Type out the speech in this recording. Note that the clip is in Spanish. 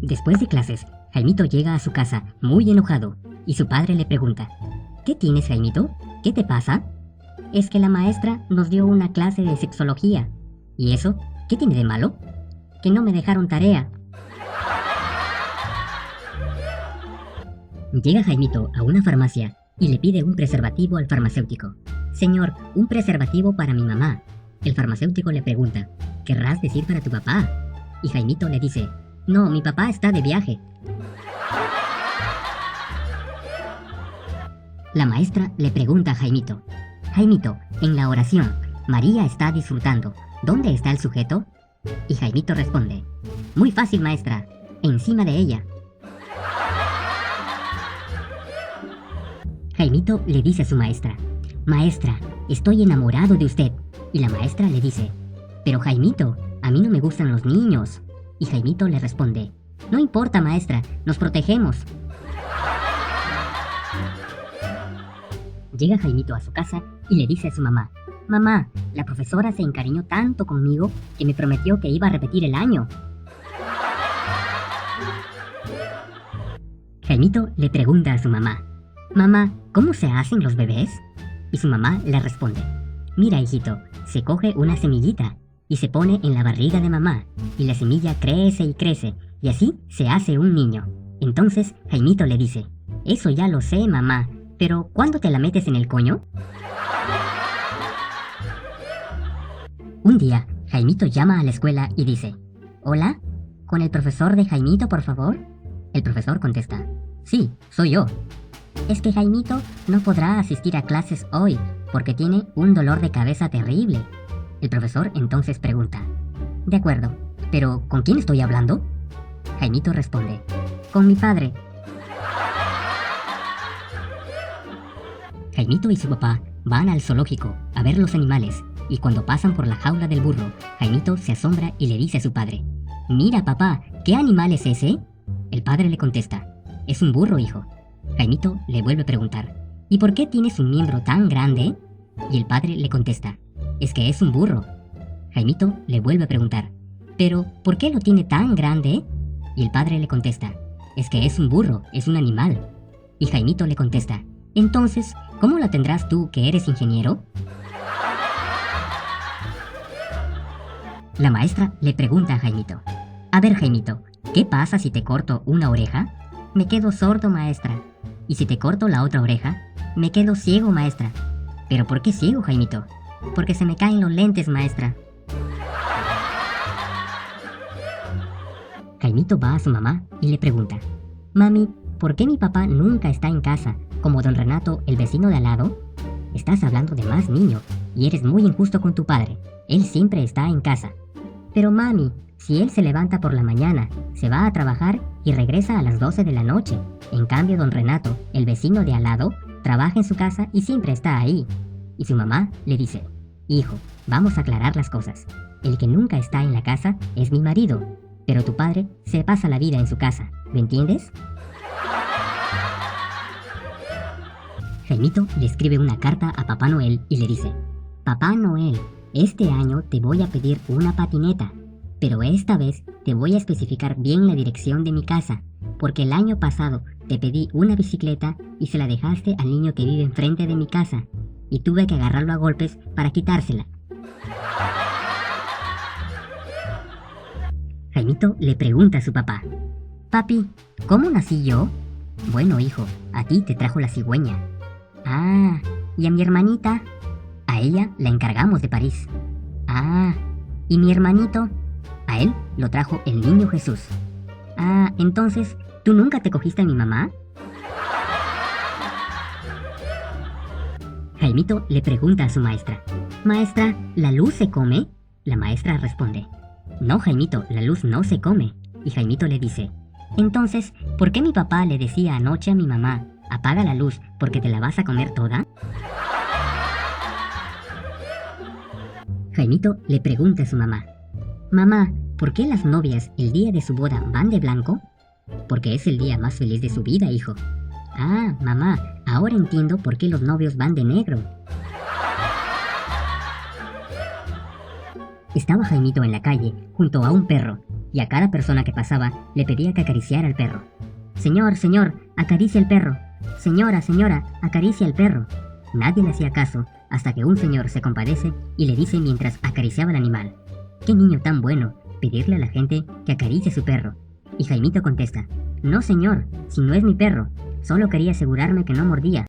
Después de clases, Jaimito llega a su casa muy enojado y su padre le pregunta: ¿Qué tienes, Jaimito? ¿Qué te pasa? Es que la maestra nos dio una clase de sexología. ¿Y eso? ¿Qué tiene de malo? Que no me dejaron tarea. Llega Jaimito a una farmacia y le pide un preservativo al farmacéutico. Señor, un preservativo para mi mamá. El farmacéutico le pregunta: ¿querrás decir para tu papá? Y Jaimito le dice: no, mi papá está de viaje. La maestra le pregunta a Jaimito: Jaimito, en la oración, María está disfrutando. ¿Dónde está el sujeto? Y Jaimito responde: muy fácil, maestra, encima de ella. Jaimito le dice a su maestra: maestra, estoy enamorado de usted. Y la maestra le dice: pero Jaimito, a mí no me gustan los niños. Y Jaimito le responde: no importa, maestra, nos protegemos. Llega Jaimito a su casa y le dice a su mamá: mamá, la profesora se encariñó tanto conmigo que me prometió que iba a repetir el año. Jaimito le pregunta a su mamá: mamá, ¿cómo se hacen los bebés? Y su mamá le responde: mira, hijito, se coge una semillita y se pone en la barriga de mamá, y la semilla crece y crece, y así se hace un niño. Entonces Jaimito le dice: eso ya lo sé, mamá, pero ¿cuándo te la metes en el coño? Un día, Jaimito llama a la escuela y dice: hola, ¿con el profesor de Jaimito, por favor? El profesor contesta: sí, soy yo. Es que Jaimito no podrá asistir a clases hoy porque tiene un dolor de cabeza terrible. El profesor entonces pregunta: de acuerdo, pero ¿con quién estoy hablando? Jaimito responde: con mi padre. Jaimito y su papá van al zoológico a ver los animales, y cuando pasan por la jaula del burro, Jaimito se asombra y le dice a su padre: mira, papá, ¿qué animal es ese? El padre le contesta: es un burro, hijo. Jaimito le vuelve a preguntar: ¿y por qué tienes un miembro tan grande? Y el padre le contesta: es que es un burro. Jaimito le vuelve a preguntar: ¿pero por qué lo tiene tan grande? Y el padre le contesta: es que es un burro, es un animal. Y Jaimito le contesta: entonces, ¿cómo lo tendrás tú que eres ingeniero? La maestra le pregunta a Jaimito: a ver, Jaimito, ¿qué pasa si te corto una oreja? Me quedo sordo, maestra. ¿Y si te corto la otra oreja? Me quedo ciego, maestra. ¿Pero por qué ciego, Jaimito? Porque se me caen los lentes, maestra. Jaimito va a su mamá y le pregunta: mami, ¿por qué mi papá nunca está en casa, como don Renato, el vecino de al lado? Estás hablando de más, niño, y eres muy injusto con tu padre. Él siempre está en casa. Pero mami, si él se levanta por la mañana, se va a trabajar y regresa a las 12 de la noche. En cambio, don Renato, el vecino de al lado, trabaja en su casa y siempre está ahí. Y su mamá le dice: hijo, vamos a aclarar las cosas. El que nunca está en la casa es mi marido, pero tu padre se pasa la vida en su casa. ¿Lo entiendes? Jaimito le escribe una carta a Papá Noel y le dice: Papá Noel, este año te voy a pedir una patineta, pero esta vez te voy a especificar bien la dirección de mi casa, porque el año pasado te pedí una bicicleta y se la dejaste al niño que vive enfrente de mi casa, y tuve que agarrarlo a golpes para quitársela. Jaimito le pregunta a su papá: Papi, ¿cómo nací yo? Bueno, hijo, a ti te trajo la cigüeña. Ah, ¿y a mi hermanita? A ella la encargamos de París. Ah, ¿y mi hermanito? A él lo trajo el niño Jesús. Ah, entonces, ¿tú nunca te cogiste a mi mamá? Jaimito le pregunta a su maestra: Maestra, ¿la luz se come? La maestra responde: No, Jaimito, la luz no se come. Y Jaimito le dice: Entonces, ¿por qué mi papá le decía anoche a mi mamá: apaga la luz porque te la vas a comer toda? Jaimito le pregunta a su mamá: Mamá, ¿por qué las novias el día de su boda van de blanco? Porque es el día más feliz de su vida, hijo. Ah, mamá, ahora entiendo por qué los novios van de negro. Estaba Jaimito en la calle, junto a un perro, y a cada persona que pasaba le pedía que acariciara al perro. Señor, señor, acaricia el perro. Señora, señora, acaricia el perro. Nadie le hacía caso hasta que un señor se compadece y le dice mientras acariciaba al animal: «Qué niño tan bueno, pedirle a la gente que acaricie a su perro». Y Jaimito contesta: «No señor, si no es mi perro, solo quería asegurarme que no mordía».